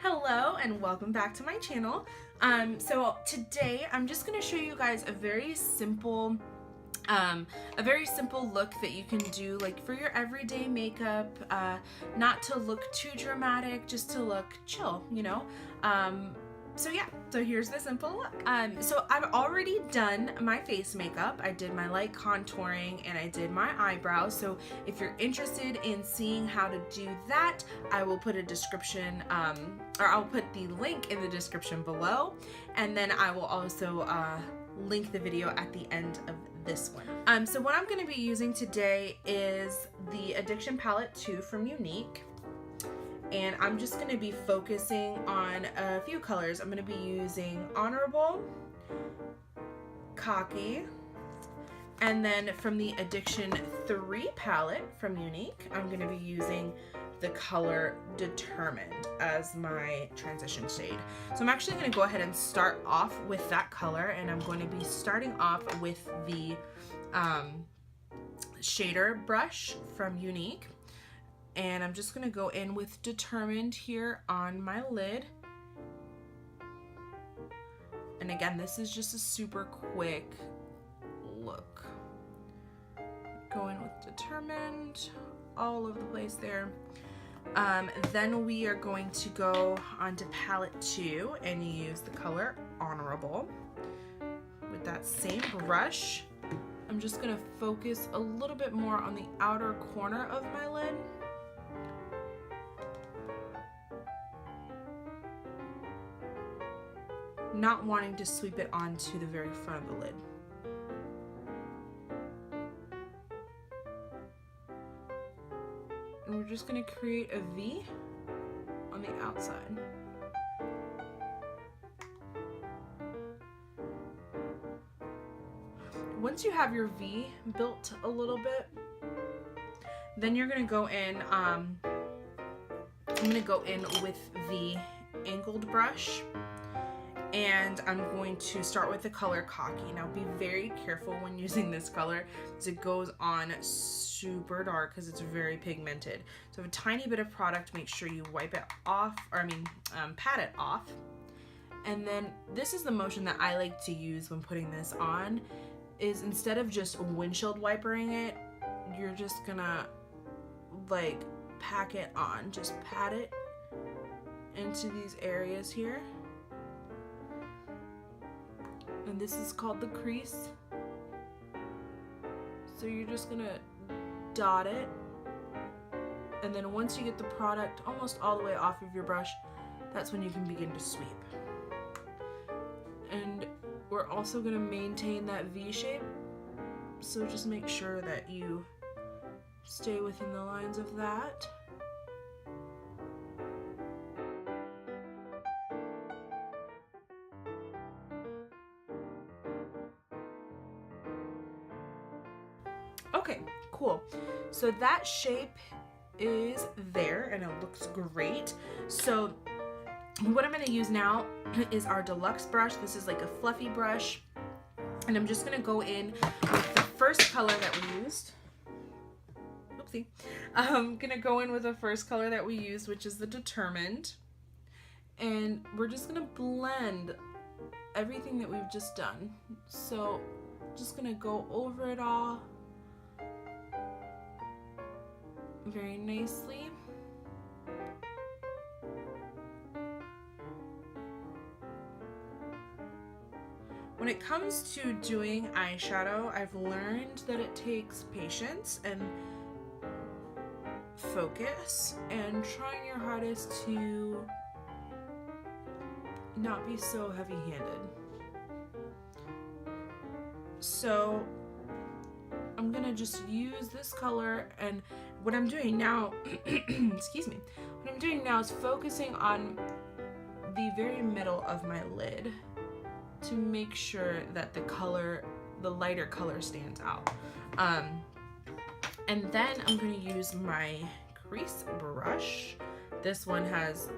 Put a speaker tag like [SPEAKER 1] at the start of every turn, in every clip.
[SPEAKER 1] Hello and welcome back to my channel. So today I'm just going to show you guys a very simple look that you can do like for your everyday makeup, not to look too dramatic, just to look chill, you know. So yeah, so here's the simple look. So I've already done my face makeup. I did my light contouring and I did my eyebrows. So if you're interested in seeing how to do that, I will put a description, or I'll put the link in the description below. And then I will also link the video at the end of this one. So what I'm going to be using today is the Addiction Palette 2 from Unique. And I'm just going to be focusing on a few colors. I'm going to be using Honorable, Cocky, and then from the Addiction 3 palette from Unique, I'm going to be using the color Determined as my transition shade. So I'm actually going to go ahead and start off with that color, and I'm going to be starting off with the shader brush from Unique. And I'm just going to go in with Determined here on my lid. And again, this is just a super quick look. Go in with Determined all over the place there. Then we are going to go onto palette 2 and use the color Honorable. With that same brush, I'm just going to focus a little bit more on the outer corner of my lid. Not wanting to sweep it onto the very front of the lid. And we're just going to create a V on the outside. Once you have your V built a little bit, then you're going to go in, I'm going to go in with the angled brush. And I'm going to start with the color Cocky. Now be very careful when using this color because it goes on super dark because it's very pigmented. So a tiny bit of product, make sure you wipe it off, or pat it off. And then this is the motion that I like to use when putting this on, is instead of just windshield wipering it, you're just gonna like pack it on. Just pat it into these areas here. And this is called the crease. So you're just gonna dot it. And then once you get the product almost all the way off of your brush, that's when you can begin to sweep. And we're also gonna maintain that V shape. So just make sure that you stay within the lines of that. Okay, cool. So that shape is there and it looks great. So what I'm going to use now is our deluxe brush. This is like a fluffy brush. And I'm just going to go in with the first color that we used. Oopsie. I'm going to go in with the first color that we used, which is the Determined. And we're just going to blend everything that we've just done. So just going to go over it all very nicely. When it comes to doing eyeshadow, I've learned that it takes patience and focus and trying your hardest to not be so heavy-handed. So I'm gonna just use this color, and what I'm doing now, excuse me, what I'm doing now is focusing on the very middle of my lid to make sure that the lighter color stands out. And then I'm gonna use my crease brush. This one has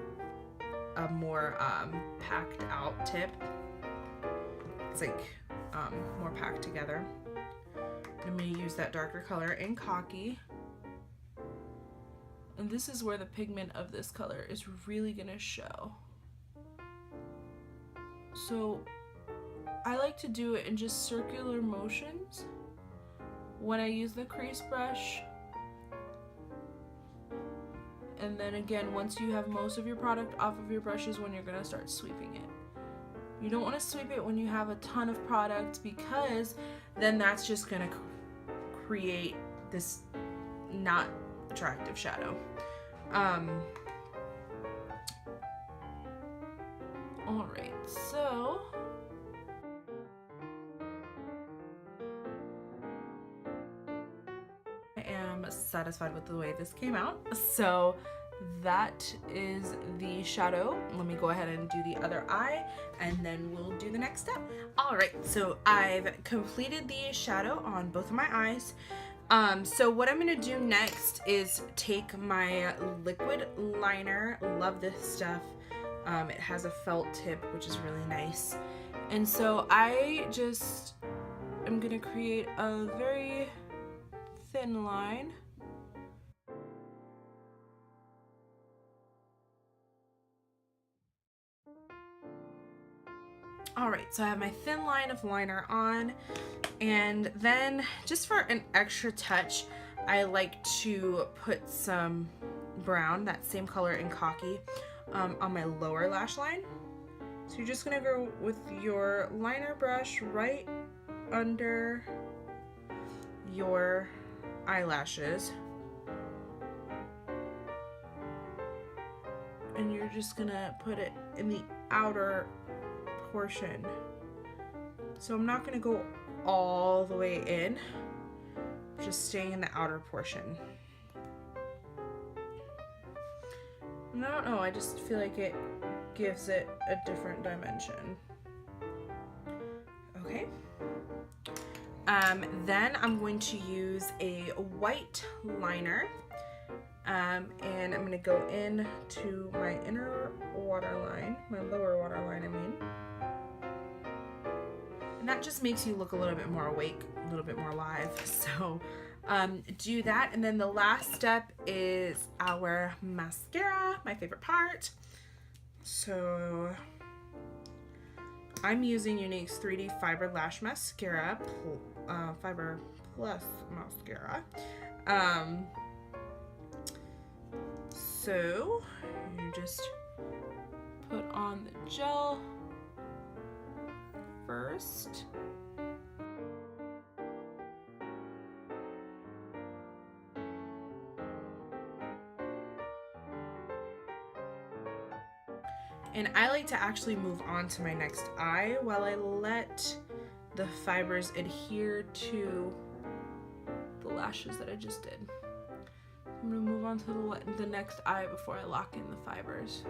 [SPEAKER 1] a more packed out tip. It's like more packed together. I'm going to use that darker color in Cocky. And this is where the pigment of this color is really gonna show. So I like to do it in just circular motions when I use the crease brush. And then again, once you have most of your product off of your brushes, when you're gonna start sweeping it. You don't want to sweep it when you have a ton of product, because then that's just gonna create this not attractive shadow. Alright, so I am satisfied with the way this came out. So that is the shadow. Let me go ahead and do the other eye, and then we'll do the next step. All right, so I've completed the shadow on both of my eyes. So what I'm gonna do next is take my liquid liner. Love this stuff. It has a felt tip, which is really nice. And so I just am gonna create a very thin line. Alright, so I have my thin line of liner on, and then just for an extra touch, I like to put some brown, that same color in Cocky, on my lower lash line. So you're just gonna go with your liner brush right under your eyelashes, and you're just gonna put it in the outer portion. So I'm not going to go all the way in, just staying in the outer portion. And I don't know, I just feel like it gives it a different dimension. Okay. Then I'm going to use a white liner, and I'm going to go in to my inner waterline, my lower waterline, I mean. And that just makes you look a little bit more awake, a little bit more alive. So do that. And then the last step is our mascara, my favorite part. So I'm using Unique's 3D Fiber Lash Mascara, Fiber Plus Mascara. So you just put on the gel first. And I like to actually move on to my next eye while I let the fibers adhere to the lashes that I just did. I'm gonna move on to the next eye before I lock in the fibers.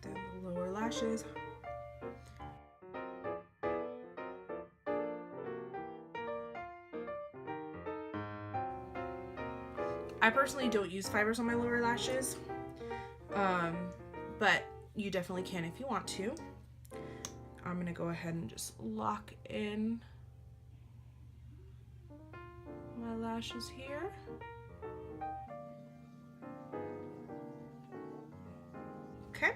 [SPEAKER 1] Then the lower lashes. I personally don't use fibers on my lower lashes, but you definitely can if you want to. I'm gonna go ahead and just lock in my lashes here. Okay,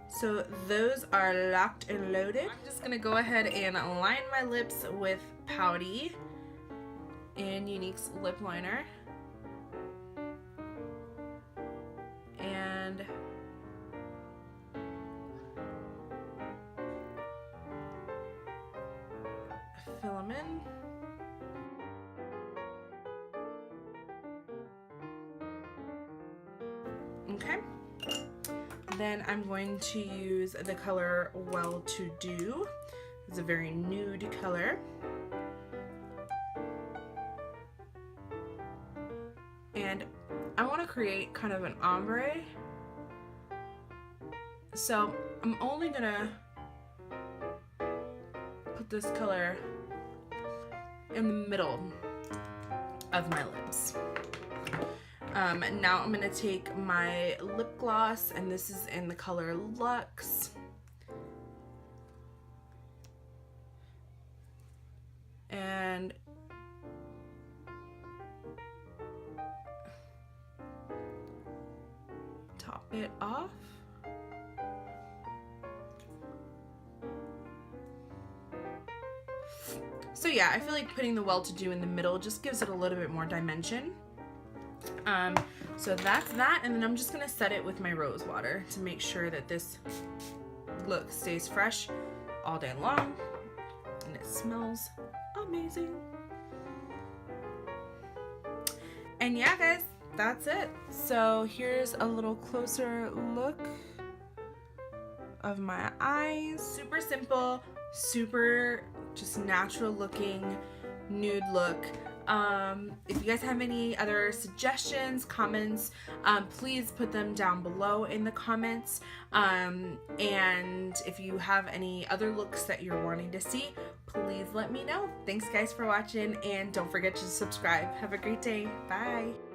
[SPEAKER 1] so those are locked and loaded. I'm just gonna go ahead and line my lips with Pouty in Unique's lip liner. And fill them in. Okay. Then I'm going to use the color Well To Do. It's a very nude color. And I want to create kind of an ombre. So I'm only gonna put this color in the middle of my lips. Now I'm gonna take my lip gloss, and this is in the color Luxe. and top it off. So yeah, I feel like putting the well-to-do in the middle just gives it a little bit more dimension. So that's that, and then I'm just gonna set it with my rose water to make sure that this look stays fresh all day long, and it smells amazing. And yeah, guys, that's it. So here's a little closer look of my eyes. Super simple, super just natural looking nude look. If you guys have any other suggestions, comments, please put them down below in the comments. And if you have any other looks that you're wanting to see, please let me know. Thanks guys for watching, and don't forget to subscribe. Have a great day. Bye.